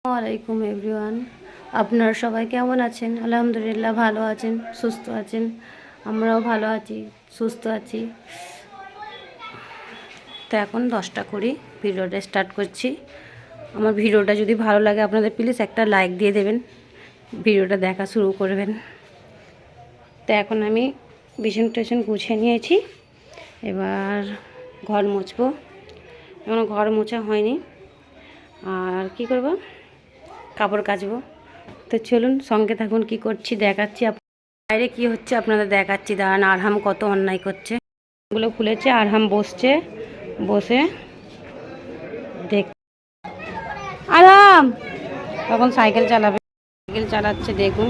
ওয়ালাইকুম এভরিওয়ান, আপনারা সবাই কেমন আছেন? আলহামদুলিল্লাহ ভালো আছেন, সুস্থ আছেন। আমরাও ভালো আছি, সুস্থ আছি। তো এখন 10টা করি ভিডিওটা স্টার্ট করছি। আমার ভিডিওটা যদি ভালো লাগে আপনাদের প্লিজ একটা লাইক দিয়ে দেবেন, ভিডিওটা দেখা শুরু করবেন। তো এখন আমি বিছানা টিছানা গুছিয়ে নিয়েছি, এবার ঘর মুছবো। এখনো ঘর মোছা হয়নি, আর কি করব, কাপড় কাচবো। তো চলুন সঙ্গে থাকুন, কি করছি দেখাচ্ছি। বাইরে কি হচ্ছে আপনাদের দেখাচ্ছি, দাঁড়ান। আরহাম কত অন্যায় করছে, এগুলো খুলেছে। আরহাম বসছে, বসে দেখ। আরহাম তখন সাইকেল চালাবে, সাইকেল চালাচ্ছে দেখুন,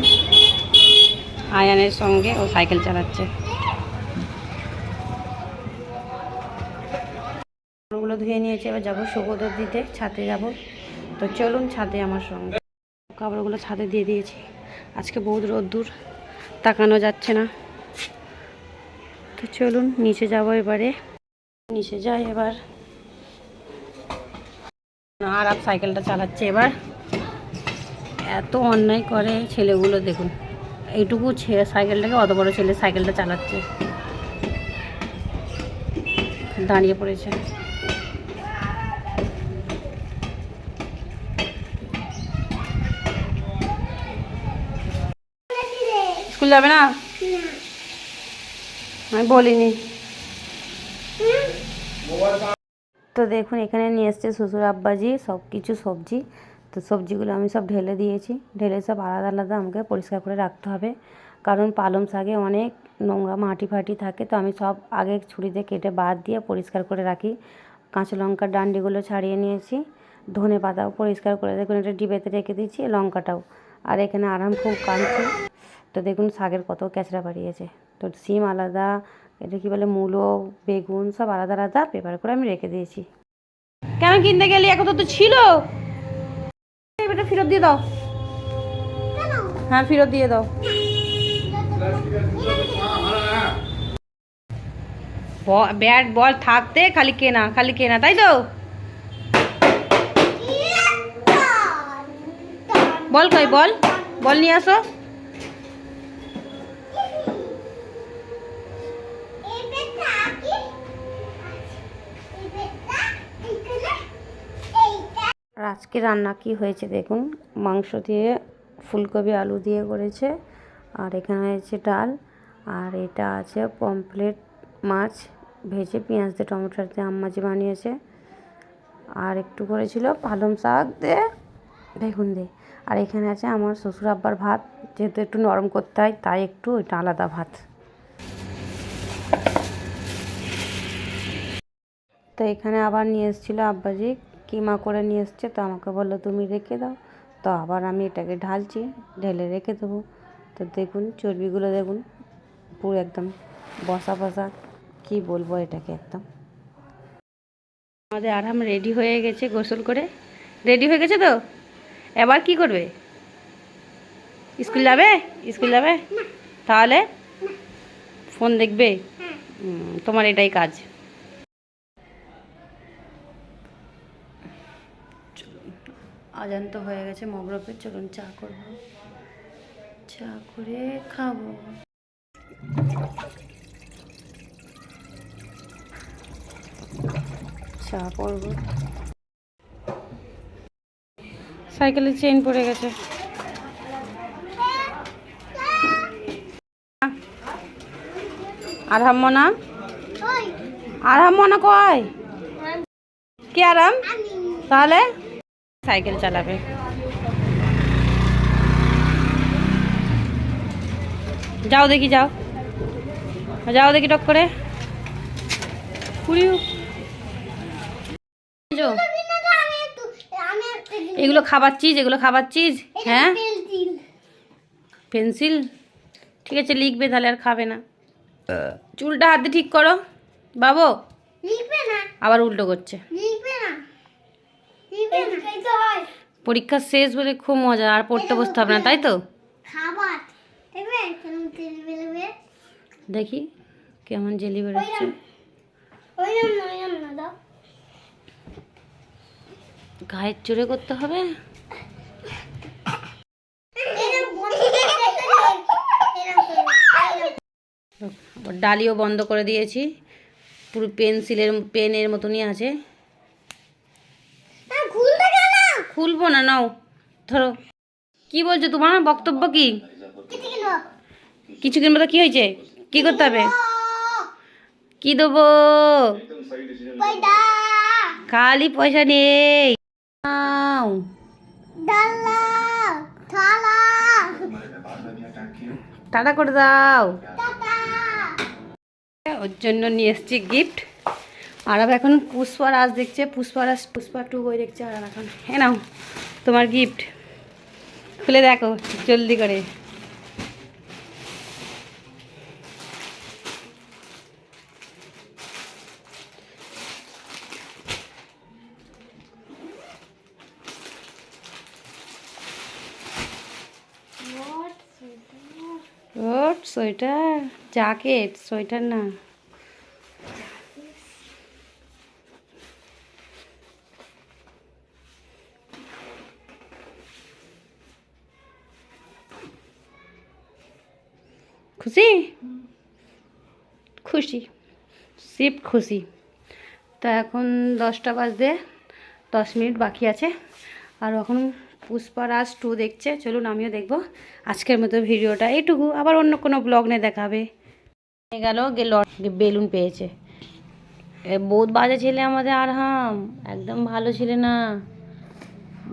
আয়ানের সঙ্গে ও সাইকেল চালাচ্ছে। ওগুলো ধুয়ে নিয়েছে, এবার যাবো সুগোদর দিতে, ছাদে যাব। তো চলুন ছাদে আমার সঙ্গে। কাপড়গুলো ছাদে দিয়ে দিয়েছি, আজকে বহুত রোদ্দুর, তাকানো যাচ্ছে না। তো চলুন নিচে যাব, এবারে নিচে যাই। এবার আর সাইকেলটা চালাচ্ছে। এবার এত অন্যায় করে ছেলেগুলো, দেখুন এইটুকু সাইকেলটাকে অত বড় ছেলে সাইকেলটা চালাচ্ছে, দাঁড়িয়ে পড়েছে। স্কুল যাবে না? আমি বলিনি। তো দেখুন এখানে নিয়ে এসছে শ্বশুর আব্বাজি সব কিছু সবজি। তো সবজিগুলো আমি সব ঢেলে দিয়েছি, ঢেলে সব আলাদা আলাদা আমাকে পরিষ্কার করে রাখতে হবে, কারণ পালং শাকে অনেক নোংরা মাটি ফাটি থাকে। তো আমি সব আগে ছুরিতে কেটে বাদ দিয়ে পরিষ্কার করে রাখি। কাঁচা লঙ্কার ডান্ডিগুলো ছাড়িয়ে নিয়েছি, ধনে পাতাও পরিষ্কার করে দেখুন একটা ডিবেতে রেখে দিয়েছি, লঙ্কাটাও। আর এখানে আরাম খুব কাঁদছে। তো দেখুন শাকের কত ক্যাচড়া বাড়িয়েছে। তো সিম আলাদা, এটা কি বলে, মূলো, বেগুন সব আলাদা আলাদা পেপার করে আমি রেখে দিয়েছি। কেন কিনতে গেলি? এখন তো ছিল, এটা ফেরত দিয়ে দাও। হ্যাঁ ফেরত দিয়ে দাও। ব্যাট বল থাকতে খালি কেনা, খালি কেনা, তাই তো? বল কই, বল বল নিয়ে আসো। আর আজকে রান্না কি হয়েছে দেখুন, মাংস দিয়ে ফুলকপি আলু দিয়ে করেছে, আর এখানে হয়েছে ডাল, আর এটা আছে পমফ্রেট মাছ ভেজে পেঁয়াজ দিয়ে টমেটোর দিয়ে আম্মাজি বানিয়েছে, আর একটু করেছিল পালং শাক দিয়ে বেগুন দিয়ে। আর এখানে আছে আমার শ্বশুর আব্বার ভাত, যেহেতু একটু নরম করতে হয় তাই একটু ওইটা আলাদা ভাত। তো এখানে আবার নিয়ে এসেছিলো আব্বাজি, কিমা করে নিয়ে এসছে। তো আমাকে বললো তুমি রেখে দাও, তো আবার আমি এটাকে ঢালছি, ঢেলে রেখে দেবো। তো দেখুন চর্বিগুলো দেখুন, পুরো একদম বসা বসা, কী বলবো এটাকে একদম। আমাদের আরাম রেডি হয়ে গেছে, গোসল করে রেডি হয়ে গেছে। তো এবার কি করবে? স্কুল যাবে? স্কুল যাবে তাহলে ফোন দেখবে, তোমার এটাই কাজ। আজান তো হয়ে গেছে মগরবের, চলুন চা করব, চা করে খাবো। চা করব। সাইকেলের চেইন পড়ে গেছে। আরাম মনা, আরাম মনা কয় কি আরাম? তাহলে সাইকেল চালাবে। যাও দেখি, যাও যাও দেখি টক করে। এগুলো খাবার চিজ, এগুলো খাবার চিজ। হ্যাঁ পেন্সিল, ঠিক আছে লিখবে তাহলে, আর খাবে না। চুলটা হাত দিয়ে ঠিক করো বাবু, আবার উল্টো করছে। পরীক্ষা শেষ বলে খুব মজা, আর পড়তে বসতে হবে না, তাই তো? দেখি কেমন জেলি বেরোচ্ছে। গায়ের জোরে করতে হবে। ডালিও বন্ধ করে দিয়েছি, পুরো পেনের মতনই আছে। খুলবো না, নাও ধরো। কি বলছো, তোমার বক্তব্য কি? কিছু কিনবো তো কি হয়েছে, কি করতে হবে? কি দেবো? খালি পয়সা নেই। নাও। টাটা করে দাও। ওর জন্য নিয়ে এসছি গিফট। আর এখন পুষ্পারাজ দেখছে, পুষ্পা 2 বই দেখছে। আর এখন হ্যাঁ নাও তোমার গিফট, খুলে দেখো জলদি করে। কোট, সোয়েটার, জ্যাকেট, সোয়েটার না। খুশি? খুশি, শিব খুশি। তো এখন 10টা বাজতে 10 মিনিট বাকি আছে। আর এখন পুষ্পারাজ 2 দেখছে, চলুন আমিও দেখবো। আজকের মতো ভিডিওটা এইটুকু, আবার অন্য কোনো ব্লগ নিয়ে দেখাবে। গেল বেলুন পেয়েছে। বহুত বাজে ছেলে আমাদের আরহাম, একদম ভালো ছেলে না।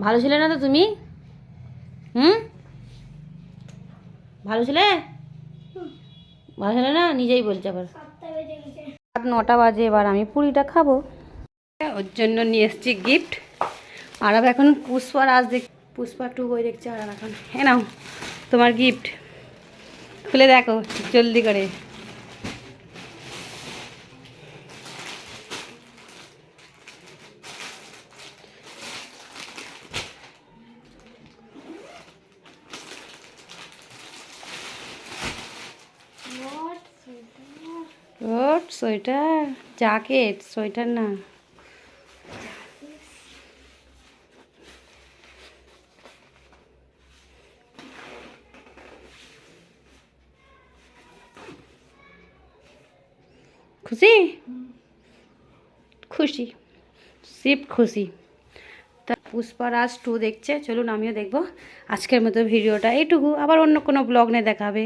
ভালো ছেলে না তো তুমি? ভালো ছেলে? ভালো ছেলে না, নিজেই বলছে আবার। 9টা বাজে, এবার আমি পুরিটা খাবো। ওর জন্য নিয়ে এসছি গিফট। আর এখন পুষ্পা 2 বই দেখছে। আর এখন হ্যাঁ নাও তোমার গিফট, খুলে দেখো জলদি করে। কোট, সোয়েটার, জ্যাকেট, সোয়েটার না। খুশি? খুশি, শিব খুশি। তা পুষ্পারাজ 2 দেখছে, চলুন আমিও দেখবো। আজকের মতো ভিডিওটা এইটুকু, আবার অন্য কোনো ব্লগ নিয়ে দেখাবে।